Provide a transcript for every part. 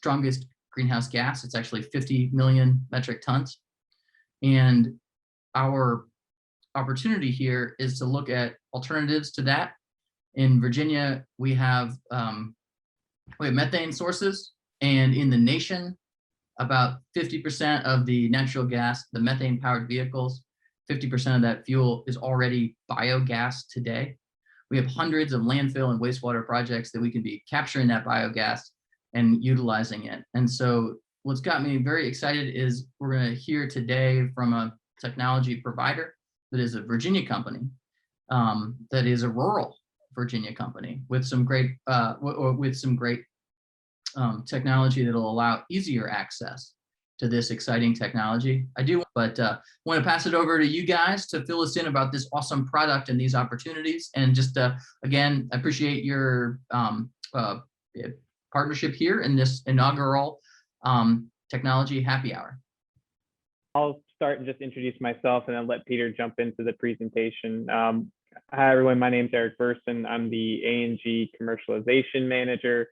strongest greenhouse gas. It's actually 50 million metric tons. And our opportunity here is to look at alternatives to that. In Virginia, we have methane sources, and in the nation, about 50% of the natural gas, the methane powered vehicles, 50% of that fuel is already biogas today. We have hundreds of landfill and wastewater projects that we can be capturing that biogas and utilizing it. And so what's got me very excited is we're going to hear today from a technology provider that is a Virginia company, that is a rural Virginia company with some great technology that'll allow easier access to this exciting technology. Want to pass it over to you guys to fill us in about this awesome product and these opportunities. And just again, I appreciate your partnership here in this inaugural technology happy hour. I'll start and just introduce myself and then let Peter jump into the presentation. Hi everyone, my name is Eric Burson. I'm the A&G commercialization manager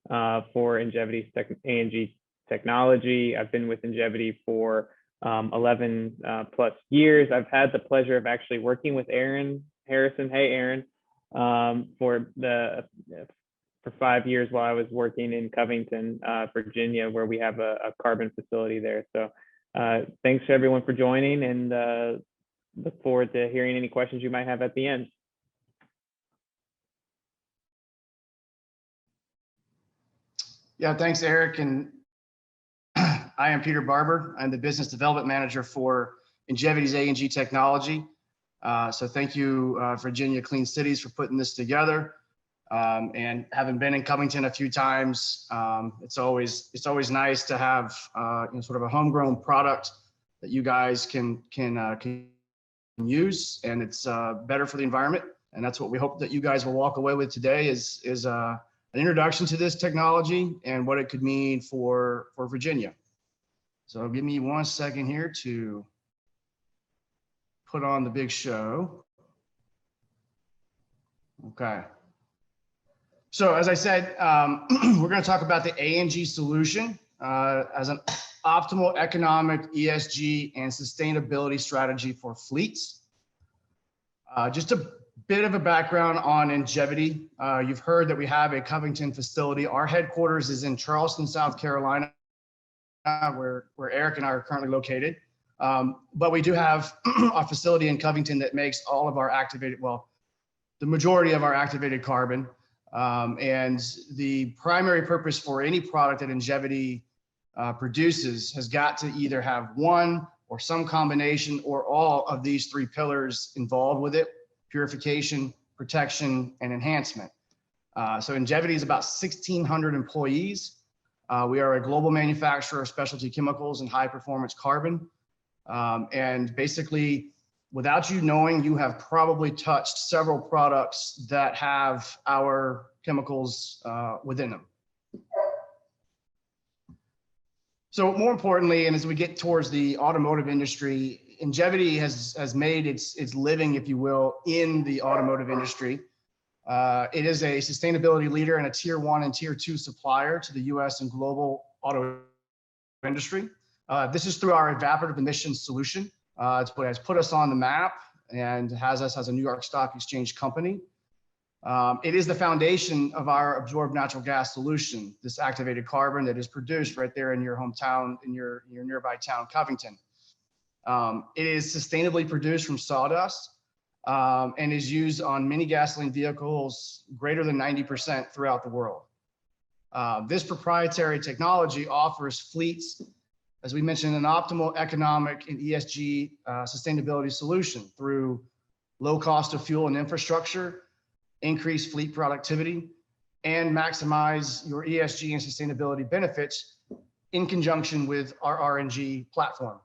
for Ingevity's A&G technology. I've been with Ingevity for 11 plus years. I've had the pleasure of actually working with Aaron Harrison. Hey, Aaron, for 5 years while I was working in Covington, Virginia, where we have a carbon facility there. So thanks to everyone for joining, and look forward to hearing any questions you might have at the end. Yeah, thanks, Eric. And I am Peter Barber. I'm the business development manager for Ingevity's A&G technology. So thank you, Virginia Clean Cities, for putting this together. And having been in Covington a few times, it's always nice to have sort of a homegrown product that you guys can use, and it's better for the environment. And that's what we hope that you guys will walk away with today is an introduction to this technology and what it could mean for Virginia. So give me 1 second here to put on the big show. Okay. So as I said, we're going to talk about the A&G solution as an optimal economic, ESG, and sustainability strategy for fleets. Just a bit of a background on Ingevity. You've heard that we have a Covington facility. Our headquarters is in Charleston, South Carolina, where Eric and I are currently located. But we do have a facility in Covington that makes all of our the majority of our activated carbon. And the primary purpose for any product that Ingevity produces has got to either have one or some combination or all of these three pillars involved with it: purification, protection, and enhancement. So Ingevity is about 1,600 employees. We are a global manufacturer of specialty chemicals and high performance carbon. And basically, without you knowing, you have probably touched several products that have our chemicals within them. So more importantly, and as we get towards the automotive industry, Ingevity has made its living, if you will, in the automotive industry. It is a sustainability leader and a tier 1 and tier 2 supplier to the US and global auto industry. This is through our evaporative emissions solution. It's what has put us on the map and has us as a New York Stock Exchange company. It is the foundation of our absorbed natural gas solution, this activated carbon that is produced right there in your hometown, in your nearby town, Covington. It is sustainably produced from sawdust and is used on many gasoline vehicles greater than 90% throughout the world. This proprietary technology offers fleets, as we mentioned, an optimal economic and ESG sustainability solution through low cost of fuel and infrastructure, increase fleet productivity, and maximize your ESG and sustainability benefits in conjunction with our RNG platform.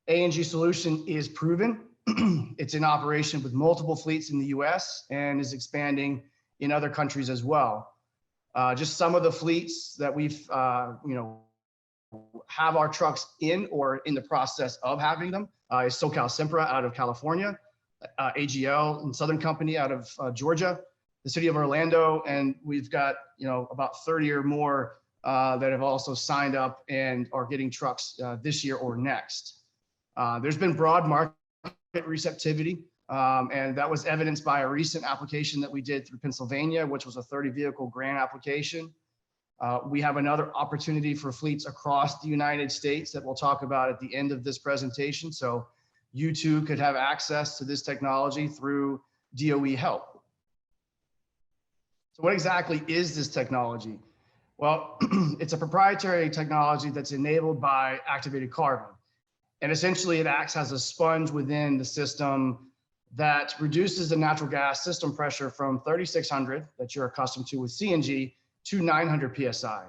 A&G solution is proven. It's in operation with multiple fleets in the US and is expanding in other countries as well. Just some of the fleets that we've have our trucks in or in the process of having them is SoCal Sempra out of California, AGL and Southern Company out of Georgia, the city of Orlando, and we've got about 30 or more that have also signed up and are getting trucks this year or next. There's been broad market receptivity, and that was evidenced by a recent application that we did through Pennsylvania, which was a 30 vehicle grant application. We have another opportunity for fleets across the United States that we'll talk about at the end of this presentation. So you too could have access to this technology through DOE help. So what exactly is this technology? Well, it's a proprietary technology that's enabled by activated carbon. And essentially it acts as a sponge within the system that reduces the natural gas system pressure from 3,600 that you're accustomed to with CNG to 900 PSI.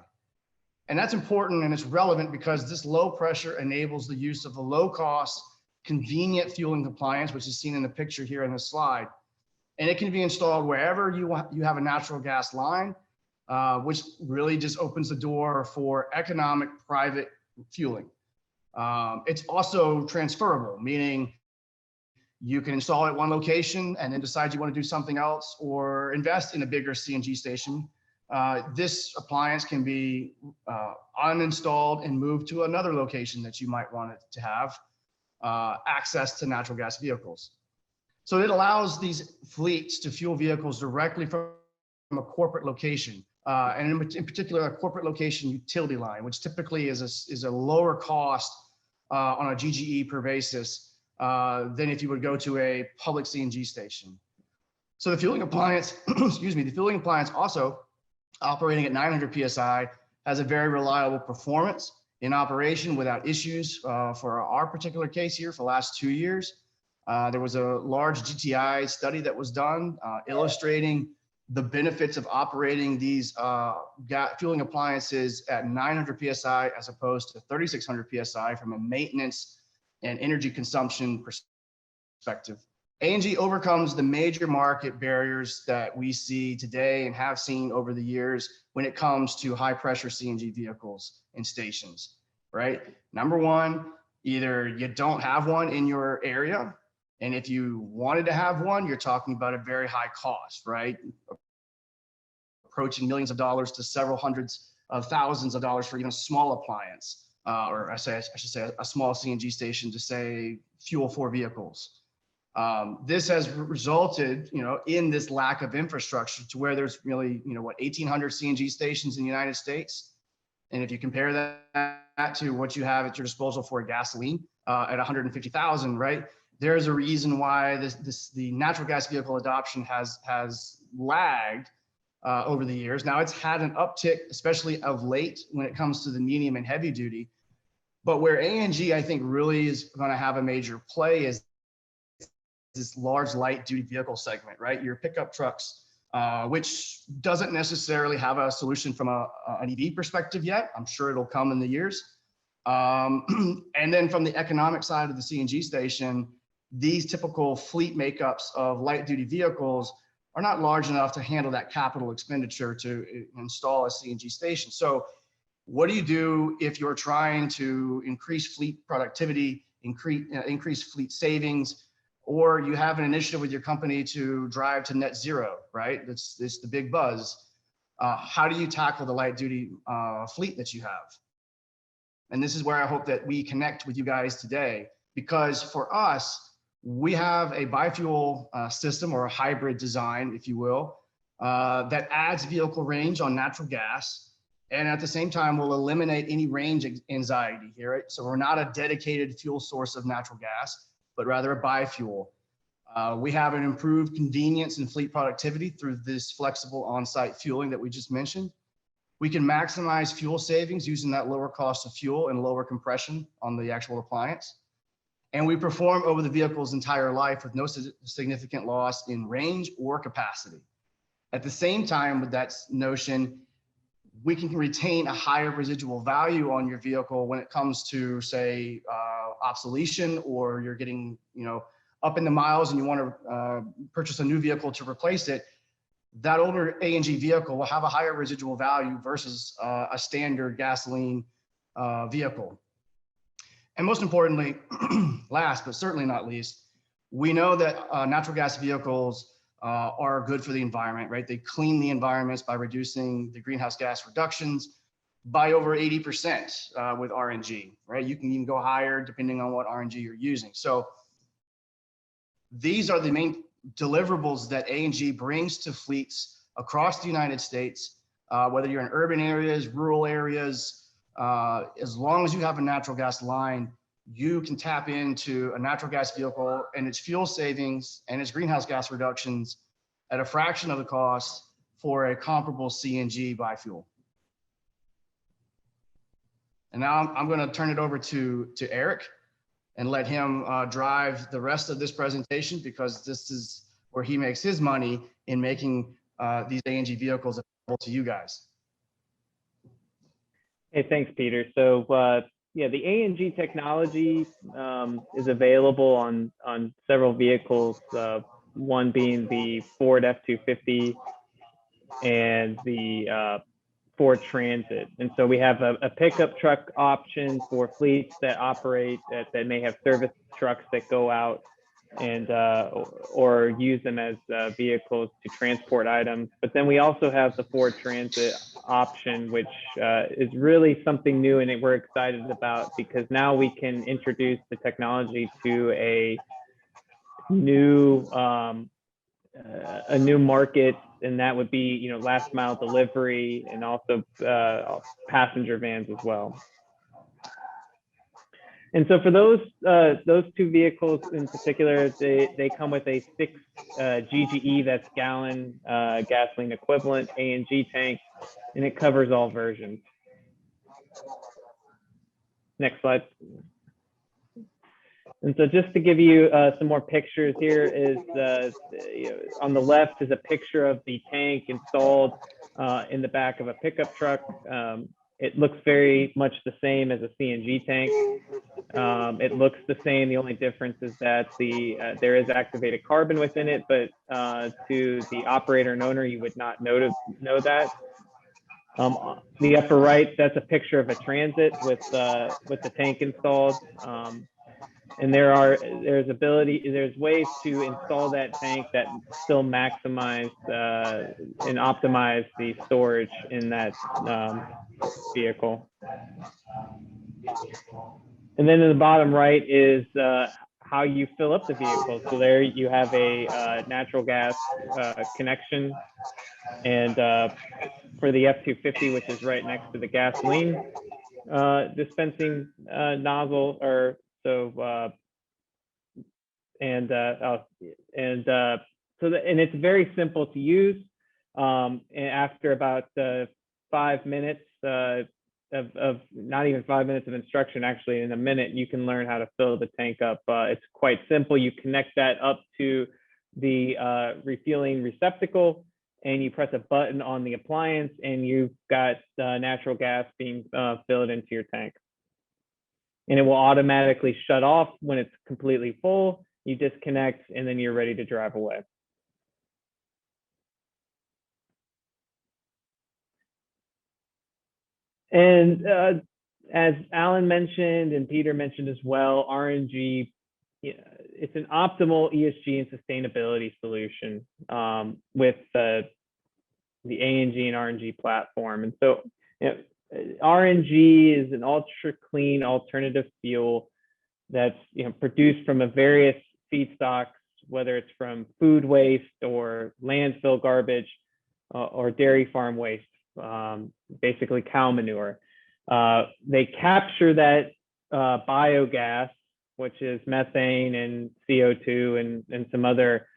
And that's important and it's relevant because this low pressure enables the use of a low cost, convenient fueling compliance, which is seen in the picture here in this slide. And it can be installed wherever you have a natural gas line, which really just opens the door for economic private fueling. It's also transferable, meaning you can install it at one location and then decide you want to do something else or invest in a bigger CNG station. This appliance can be uninstalled and moved to another location that you might want it to have access to natural gas vehicles. So it allows these fleets to fuel vehicles directly from a corporate location, and in particular, a corporate location utility line, which typically is a lower cost on a GGE per basis than if you would go to a public CNG station. So the fueling appliance, excuse me, the fueling appliance also operating at 900 PSI has a very reliable performance in operation without issues. For our particular case here, for the last 2 years, there was a large GTI study that was done illustrating the benefits of operating these fueling appliances at 900 PSI as opposed to 3,600 PSI from a maintenance and energy consumption perspective. ANG overcomes the major market barriers that we see today and have seen over the years when it comes to high pressure CNG vehicles and stations, right? Number one, either you don't have one in your area, and if you wanted to have one, you're talking about a very high cost, right? Approaching millions of dollars to several hundreds of thousands of dollars for even a small appliance, or I should say a small CNG station to say fuel 4 vehicles. This has resulted, in this lack of infrastructure to where there's really, 1,800 CNG stations in the United States. And if you compare that to what you have at your disposal for gasoline at 150,000, right? There's a reason why the natural gas vehicle adoption has lagged over the years. Now it's had an uptick, especially of late when it comes to the medium and heavy duty. But where ANG, I think, really is going to have a major play is this large light duty vehicle segment, right? Your pickup trucks, which doesn't necessarily have a solution from an EV perspective yet. I'm sure it'll come in the years. And then from the economic side of the CNG station, these typical fleet makeups of light duty vehicles are not large enough to handle that capital expenditure to install a CNG station. So what do you do if you're trying to increase fleet productivity, increase fleet savings, or you have an initiative with your company to drive to net zero, right? That's the big buzz. How do you tackle the light duty fleet that you have? And this is where I hope that we connect with you guys today, because for us, we have a biofuel system or a hybrid design, if you will, that adds vehicle range on natural gas. And at the same time, will eliminate any range anxiety here, right? So we're not a dedicated fuel source of natural gas, but rather a biofuel. We have an improved convenience and fleet productivity through this flexible on-site fueling that we just mentioned. We can maximize fuel savings using that lower cost of fuel and lower compression on the actual appliance. And we perform over the vehicle's entire life with no significant loss in range or capacity. At the same time, with that notion, we can retain a higher residual value on your vehicle when it comes to, say, obsolescence, or you're getting, up in the miles and you want to purchase a new vehicle to replace it. That older ANG vehicle will have a higher residual value versus a standard gasoline vehicle. And most importantly, last but certainly not least, we know that natural gas vehicles are good for the environment, right? They clean the environments by reducing the greenhouse gas reductions. by over 80% with RNG, right? You can even go higher depending on what RNG you're using. So these are the main deliverables that A&G brings to fleets across the United States, whether you're in urban areas, rural areas, as long as you have a natural gas line, you can tap into a natural gas vehicle and its fuel savings and its greenhouse gas reductions at a fraction of the cost for a comparable CNG biofuel. And now I'm going to turn it over to Eric and let him drive the rest of this presentation, because this is where he makes his money in making these A&G vehicles available to you guys. Hey, thanks, Peter. So yeah, the A&G technology is available on several vehicles, one being the Ford F-250 and the Ford Transit. And so we have a pickup truck option for fleets that operate, that may have service trucks that go out and or use them as vehicles to transport items. But then we also have the Ford Transit option, which is really something new, and we're excited about, because now we can introduce the technology to a new market, and that would be, you know, last mile delivery and also passenger vans as well. And so for those two vehicles in particular, they come with a 6 GGE, that's gallon gasoline equivalent, A&G tank, and it covers all versions. Next slide. And so just to give you some more pictures, here is you know, on the left is a picture of the tank installed in the back of a pickup truck. It looks very much the same as a CNG tank. It looks the same. The only difference is that there is activated carbon within it, but to the operator and owner, you would not know that. The upper right, that's a picture of a Transit with the tank installed. And there's ways to install that tank that still maximize and optimize the storage in that vehicle. And then in the bottom right is how you fill up the vehicle. So there you have a natural gas connection, and for the F-250, which is right next to the gasoline dispensing nozzle, or so, and it's very simple to use. And after about 5 minutes of not even 5 minutes of instruction, actually in a minute, you can learn how to fill the tank up. It's quite simple. You connect that up to the refueling receptacle, and you press a button on the appliance, and you've got natural gas being filled into your tank. And it will automatically shut off when it's completely full. You disconnect, and then you're ready to drive away. And as Alan mentioned and Peter mentioned as well, RNG, it's an optimal ESG and sustainability solution with the A&G and RNG platform. And so, RNG is an ultra clean alternative fuel that's produced from a various feedstocks, whether it's from food waste or landfill garbage or dairy farm waste, basically cow manure. They capture that biogas, which is methane and CO2 and some other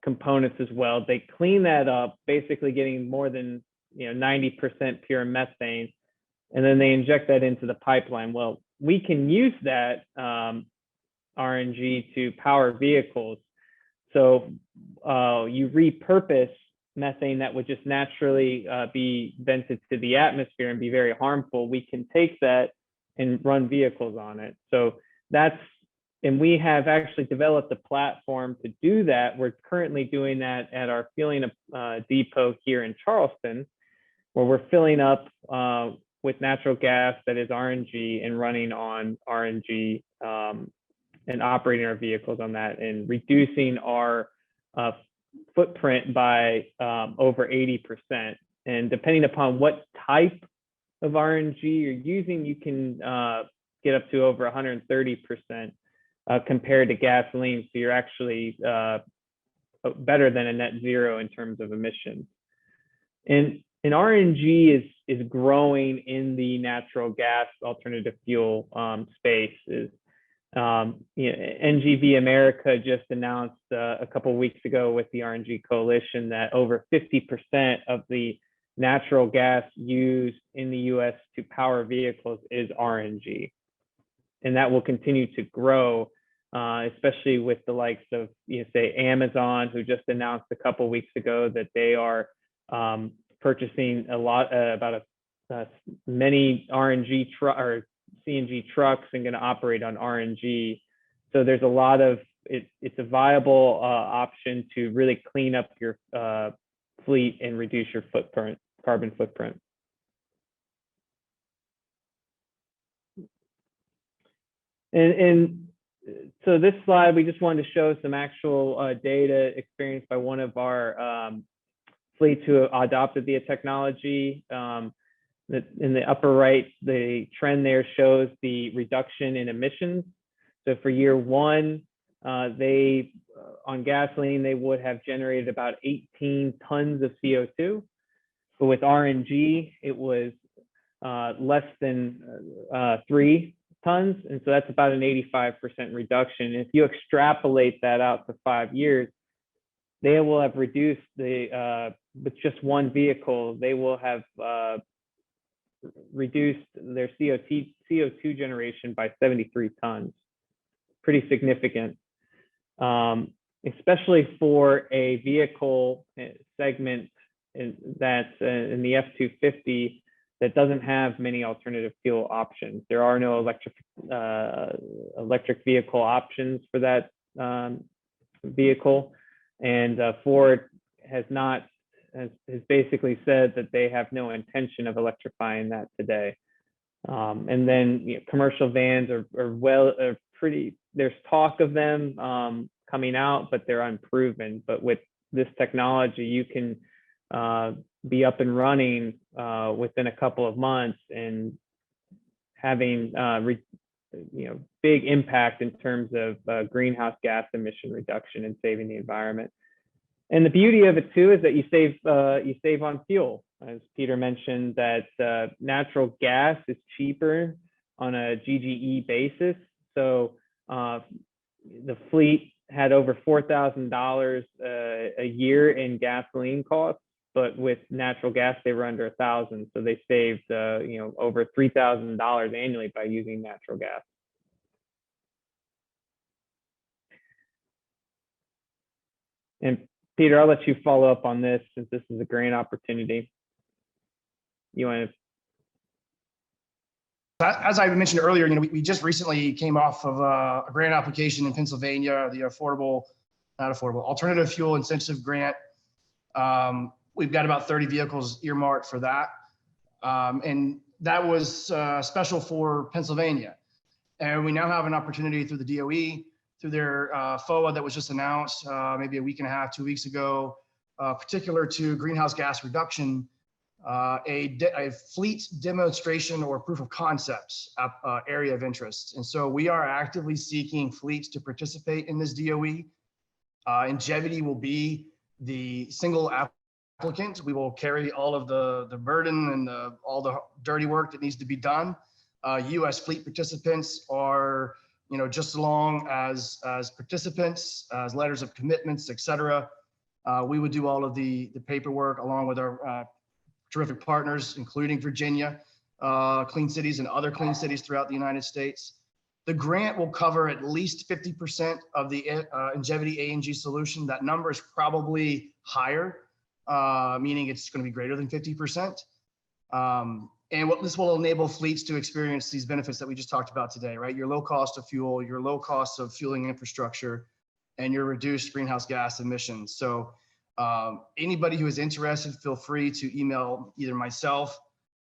components as well. They clean that up, basically getting more than 90% pure methane, and then they inject that into the pipeline. Well, we can use that RNG to power vehicles. So you repurpose methane that would just naturally be vented to the atmosphere and be very harmful. We can take that and run vehicles on it. So and we have actually developed a platform to do that. We're currently doing that at our fueling depot here in Charleston, where we're filling up with natural gas that is RNG and running on RNG and operating our vehicles on that and reducing our footprint by over 80%. And depending upon what type of RNG you're using, you can get up to over 130% compared to gasoline. So you're actually better than a net zero in terms of emissions. And RNG is growing in the natural gas alternative fuel space. NGV America just announced a couple of weeks ago with the RNG Coalition that over 50% of the natural gas used in the US to power vehicles is RNG. And that will continue to grow, especially with the likes of, say, Amazon, who just announced a couple of weeks ago that they are purchasing many RNG or CNG trucks and going to operate on RNG. So there's a lot of, it's a viable option to really clean up your fleet and reduce your carbon footprint. And so this slide, we just wanted to show some actual data experienced by one of our fleets who adopted the technology. In the upper right, the trend there shows the reduction in emissions. So for year one, on gasoline, they would have generated about 18 tons of CO2. But with RNG, it was less than 3 tons. And so that's about an 85% reduction. If you extrapolate that out to 5 years, they will have reduced with just one vehicle, they will have reduced their CO2 generation by 73 tons. Pretty significant, especially for a vehicle segment that's in the F-250 that doesn't have many alternative fuel options. There are no electric vehicle options for that vehicle. And Ford has basically said that they have no intention of electrifying that today. And then commercial vans are pretty, there's talk of them coming out, but they're unproven. But with this technology, you can be up and running within a couple of months and having big impact in terms of greenhouse gas emission reduction and saving the environment. And the beauty of it too is that you save on fuel. As Peter mentioned, that natural gas is cheaper on a GGE basis. So the fleet had over $4,000 a year in gasoline costs, but with natural gas they were under $1,000. So they saved over $3,000 annually by using natural gas. And Peter, I'll let you follow up on this since this is a grant opportunity. You want to? As I mentioned earlier, we just recently came off of a grant application in Pennsylvania, the alternative fuel incentive grant. We've got about 30 vehicles earmarked for that. And that was special for Pennsylvania. And we now have an opportunity through the DOE, through their FOA that was just announced maybe a week and a half, 2 weeks ago, particular to greenhouse gas reduction, a fleet demonstration or proof of concepts area of interest. And so we are actively seeking fleets to participate in this DOE. Ingevity will be the single applicant. We will carry all of the burden and all the dirty work that needs to be done. US fleet participants are just as long as participants, as letters of commitments, et cetera. We would do all of the paperwork along with our terrific partners, including Virginia, Clean Cities and other clean cities throughout the United States. The grant will cover at least 50% of the Ingevity ANG solution. That number is probably higher, meaning it's going to be greater than 50%. And what this will enable fleets to experience these benefits that we just talked about today, right? Your low cost of fuel, your low cost of fueling infrastructure, and your reduced greenhouse gas emissions. So anybody who is interested, feel free to email either myself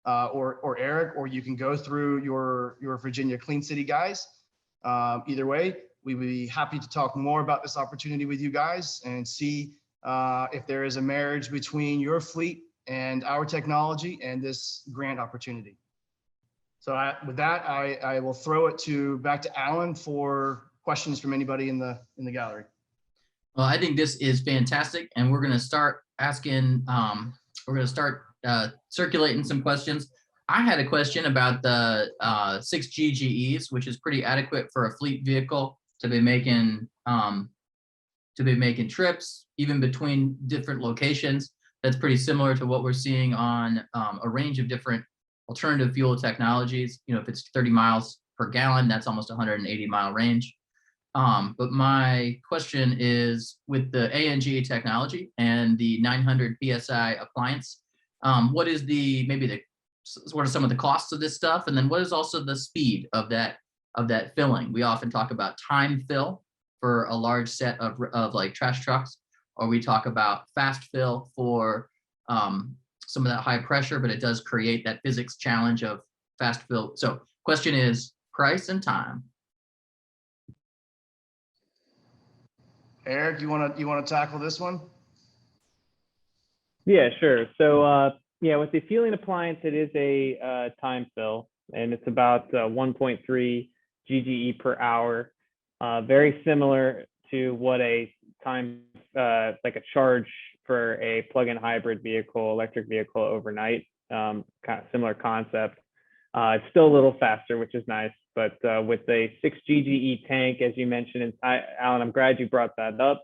or Eric, or you can go through your Virginia Clean City guys. Either way, we would be happy to talk more about this opportunity with you guys and see if there is a marriage between your fleet and our technology and this grant opportunity. So with that, I will throw it back to Alan for questions from anybody in the gallery. Well, I think this is fantastic, and we're going to start asking. We're going to start circulating some questions. I had a question about the 6 GGEs, which is pretty adequate for a fleet vehicle to be making trips even between different locations. That's pretty similar to what we're seeing on a range of different alternative fuel technologies. You know, if it's 30 miles per gallon, that's almost 180-mile range. But my question is, with the ANG technology and the 900 PSI appliance, what is what are some of the costs of this stuff? And then what is also the speed of that filling? We often talk about time fill for a large set of like trash trucks, or we talk about fast fill for some of that high pressure, but it does create that physics challenge of fast fill. So question is price and time. Eric, you want to tackle this one? Yeah, sure. So yeah, with the fueling appliance, it is a time fill, and it's about 1.3 GGE per hour. Very similar to what a time like a charge for a plug-in hybrid vehicle, electric vehicle overnight. Kind of similar concept. It's still a little faster, which is nice. But with a 6 GGE tank, as you mentioned, and Alan, I'm glad you brought that up,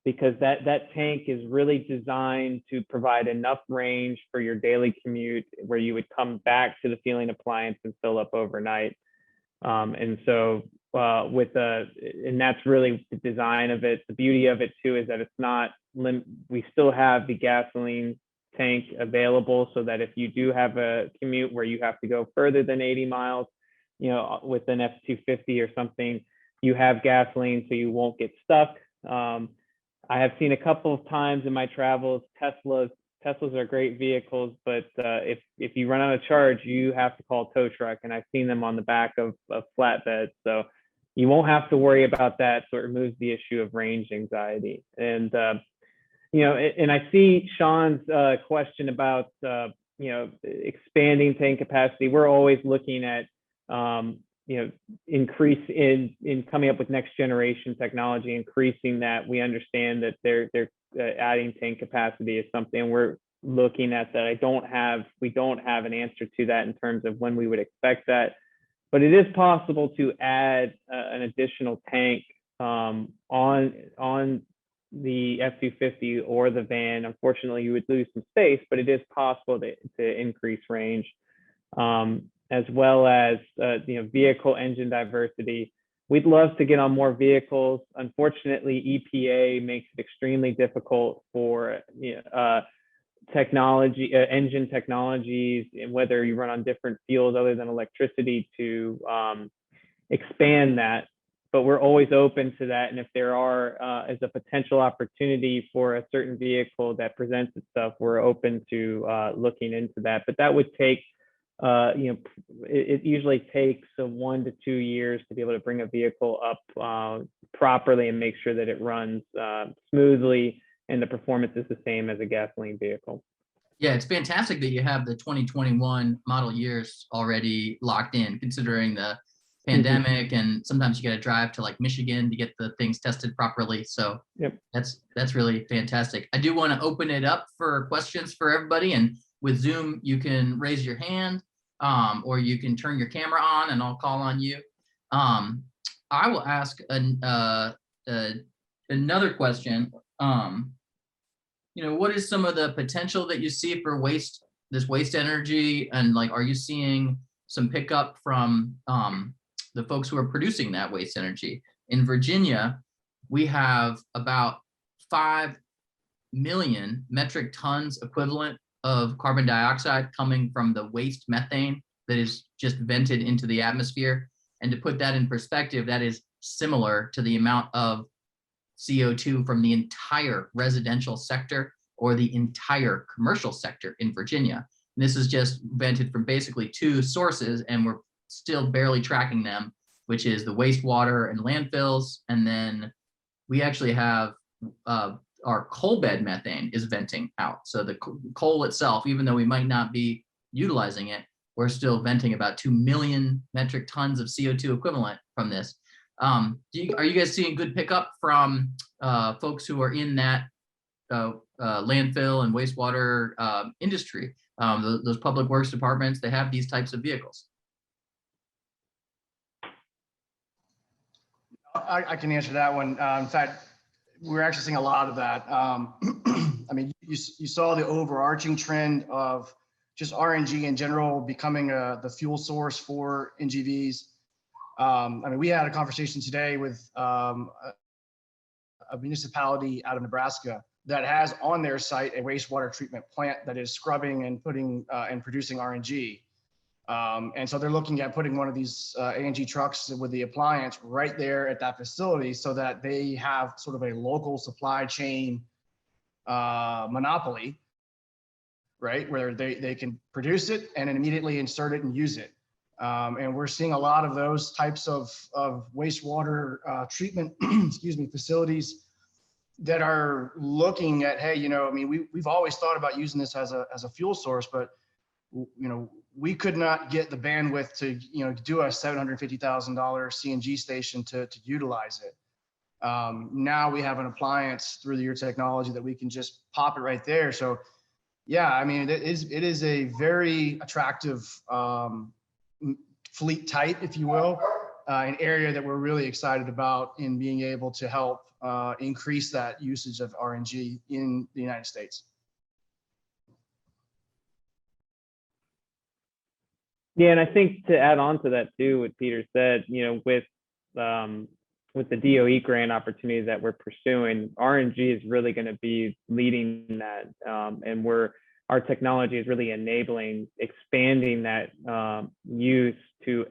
because that tank is really designed to provide enough range for your daily commute, where you would come back to the fueling appliance and fill up overnight. And so and that's really the design of it. The beauty of it too is that it's not we still have the gasoline tank available, so that if you do have a commute where you have to go further than 80 miles, you know, with an F-250 or something, you have gasoline so you won't get stuck. I have seen a couple of times in my travels, Teslas are great vehicles, but if you run out of charge, you have to call a tow truck, and I've seen them on the back of flatbeds. So you won't have to worry about that. So it removes the issue of range anxiety. And you know, and I see Sean's question about you know, expanding tank capacity. We're always looking at you know, increase in coming up with next generation technology, increasing that. We understand that they're adding tank capacity is something we're looking at that we don't have an answer to that in terms of when we would expect that, but it is possible to add an additional tank on the F-250 or the van. Unfortunately, you would lose some space, but it is possible to increase range, as well as you know, vehicle engine diversity. We'd love to get on more vehicles. Unfortunately, EPA makes it extremely difficult for engine technologies, and whether you run on different fuels other than electricity, to expand that. But we're always open to that. And if there is a potential opportunity for a certain vehicle that presents itself, we're open to looking into that. But that would take, you know, it usually takes 1 to 2 years to be able to bring a vehicle up properly and make sure that it runs smoothly and the performance is the same as a gasoline vehicle. Yeah, it's fantastic that you have the 2021 model years already locked in, considering the pandemic, and sometimes you got to drive to like Michigan to get the things tested properly. So yep, that's really fantastic. I do want to open it up for questions for everybody, and with Zoom you can raise your hand, or you can turn your camera on and I'll call on you. I will ask another question. You know, what is some of the potential that you see for this waste energy, and like, are you seeing some pickup from the folks who are producing that waste energy? In Virginia, we have about 5 million metric tons equivalent of carbon dioxide coming from the waste methane that is just vented into the atmosphere. And to put that in perspective, that is similar to the amount of CO2 from the entire residential sector or the entire commercial sector in Virginia. And this is just vented from basically 2 sources, and we're still barely tracking them, which is the wastewater and landfills. And then we actually have our coal bed methane is venting out. So the coal itself, even though we might not be utilizing it, we're still venting about 2 million metric tons of CO2 equivalent from this. Are you guys seeing good pickup from folks who are in that landfill and wastewater industry? Those public works departments, they have these types of vehicles. I can answer that one. In fact, we're actually seeing a lot of that. I mean, you saw the overarching trend of just RNG in general becoming the fuel source for NGVs. I mean, we had a conversation today with a municipality out of Nebraska that has on their site a wastewater treatment plant that is scrubbing and putting and producing RNG. And so they're looking at putting one of these ANG trucks with the appliance right there at that facility so that they have sort of a local supply chain monopoly, right? Where they can produce it and then immediately insert it and use it. And we're seeing a lot of those types of wastewater treatment, excuse me, facilities that are looking at, hey, you know, I mean, we've always thought about using this as a fuel source, but you know, we could not get the bandwidth to, you know, do a $750,000 CNG station to utilize it. Now we have an appliance through your technology that we can just pop it right there. So yeah, I mean, it is a very attractive fleet type, if you will, an area that we're really excited about in being able to help increase that usage of RNG in the United States. Yeah, and I think to add on to that too, what Peter said, you know, with the DOE grant opportunities that we're pursuing, RNG is really going to be leading that, and our technology is really enabling expanding that use to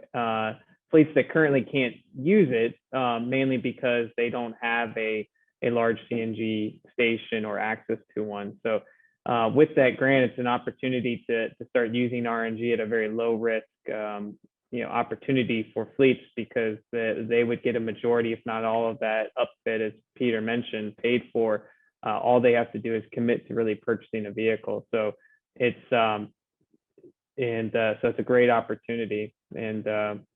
fleets that currently can't use it, mainly because they don't have a large CNG station or access to one. So with that grant, it's an opportunity to start using RNG at a very low risk, you know, opportunity for fleets, because they would get a majority, if not all of that upfit, as Peter mentioned, paid for. All they have to do is commit to really purchasing a vehicle. So it's so it's a great opportunity, and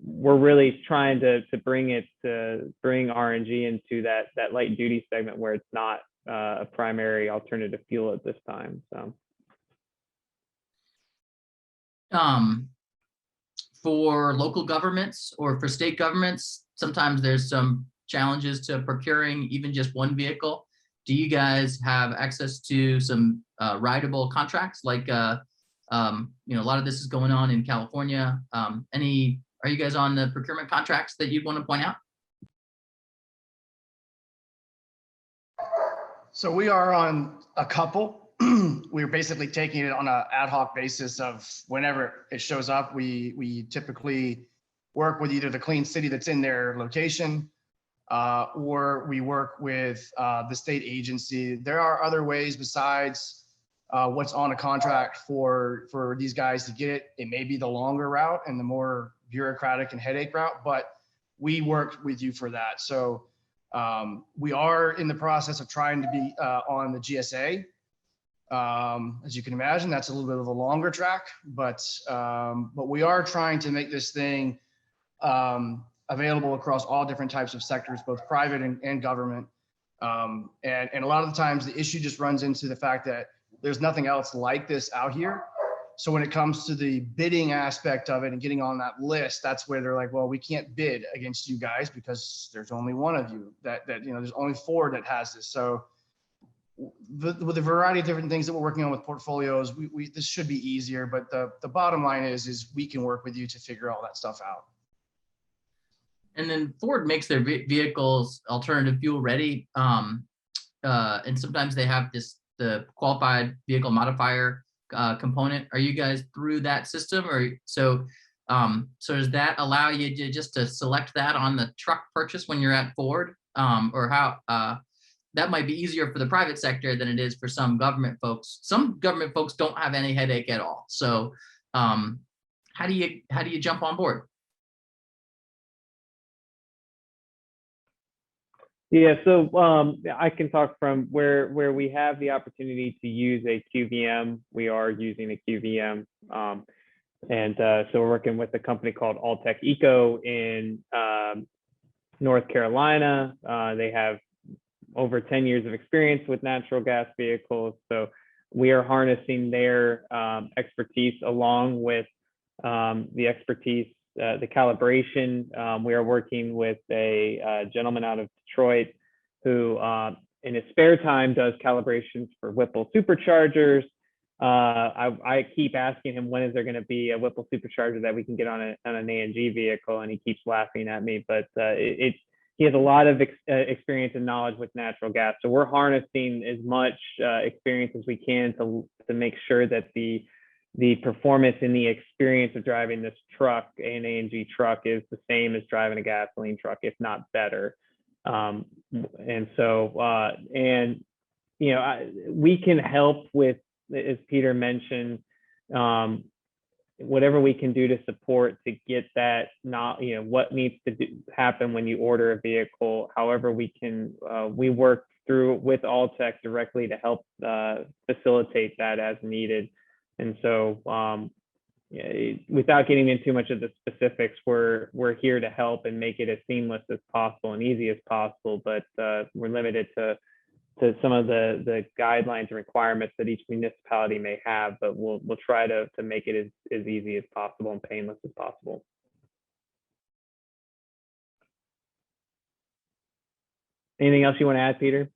we're really trying to bring RNG into that light duty segment where it's not a primary alternative fuel at this time. So for local governments or for state governments, sometimes there's some challenges to procuring even just one vehicle. Do you guys have access to some rideable contracts? Like, you know, a lot of this is going on in California. Are you guys on the procurement contracts that you'd want to point out? So we are on a couple. We're basically taking it on an ad hoc basis of whenever it shows up. We typically work with either the clean city that's in their location, or we work with the state agency. There are other ways besides what's on a contract for these guys to get it. It may be the longer route and the more bureaucratic and headache route, but we work with you for that. So we are in the process of trying to be on the GSA. As you can imagine, that's a little bit of a longer track, but we are trying to make this thing available across all different types of sectors, both private and government. And a lot of the times the issue just runs into the fact that there's nothing else like this out here. So when it comes to the bidding aspect of it and getting on that list, that's where they're like, well, we can't bid against you guys because there's only one of you that you know, there's only 4 that has this. So with a variety of different things that we're working on with portfolios, this should be easier, but the bottom line is we can work with you to figure all that stuff out. And then Ford makes their vehicles alternative fuel ready. And sometimes they have the qualified vehicle modifier component. Are you guys through that system? Or so does that allow you to select that on the truck purchase when you're at Ford? Or how that might be easier for the private sector than it is for some government folks. Some government folks don't have any headache at all. So how do you jump on board? Yeah, so I can talk from where we have the opportunity to use a QVM. We are using a QVM, and so we're working with a company called Alltech Eco in North Carolina. They have over 10 years of experience with natural gas vehicles, so we are harnessing their expertise along with the expertise, the calibration. We are working with a gentleman out of Detroit who in his spare time does calibrations for Whipple superchargers. I keep asking him, when is there going to be a Whipple supercharger that we can get on an ANG vehicle, and he keeps laughing at me, but he has a lot of experience and knowledge with natural gas. So we're harnessing as much experience as we can to make sure that the performance and the experience of driving this truck, an ANG truck, is the same as driving a gasoline truck, if not better. And so, we can help with, as Peter mentioned, whatever we can do to support to get that, not, what needs to happen when you order a vehicle. However we can, we work through with Alltech directly to help facilitate that as needed. And so without getting into too much of the specifics, we're here to help and make it as seamless as possible and easy as possible, but we're limited to some of the guidelines and requirements that each municipality may have, but we'll try to make it as easy as possible and painless as possible. Anything else you want to add, Peter?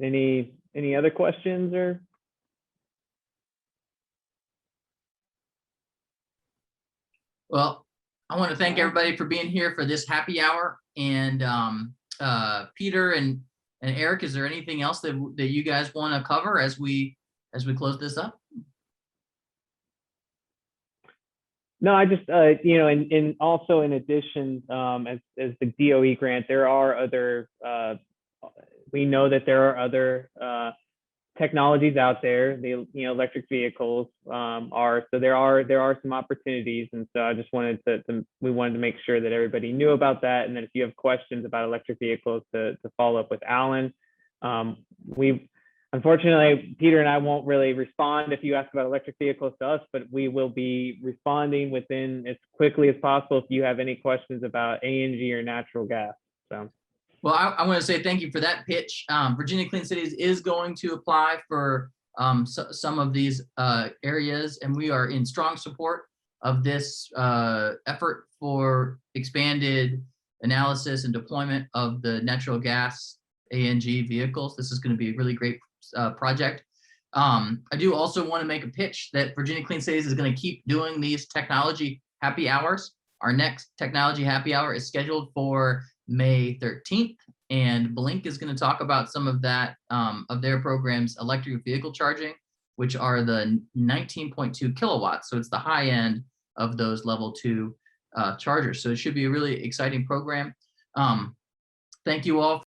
Any other questions or? Well, I want to thank everybody for being here for this happy hour. And Peter and Eric, is there anything else that you guys want to cover as we close this up? No, I just, and also in addition, as the DOE grant, there are other, we know that there are other technologies out there. The electric vehicles are, so there are some opportunities, and so I just wanted we wanted to make sure that everybody knew about that, and then if you have questions about electric vehicles, to follow up with Alan. Unfortunately, Peter and I won't really respond if you ask about electric vehicles to us, but we will be responding within as quickly as possible if you have any questions about ANG or natural gas. So. Well, I want to say thank you for that pitch. Virginia Clean Cities is going to apply for some of these areas, and we are in strong support of this effort for expanded analysis and deployment of the natural gas ANG vehicles. This is going to be a really great project. I do also want to make a pitch that Virginia Clean Cities is going to keep doing these technology happy hours. Our next technology happy hour is scheduled for May 13th, and Blink is going to talk about some of that, of their programs, electric vehicle charging, which are the 19.2 kilowatts. So it's the high end of those level 2 chargers. So it should be a really exciting program. Thank you all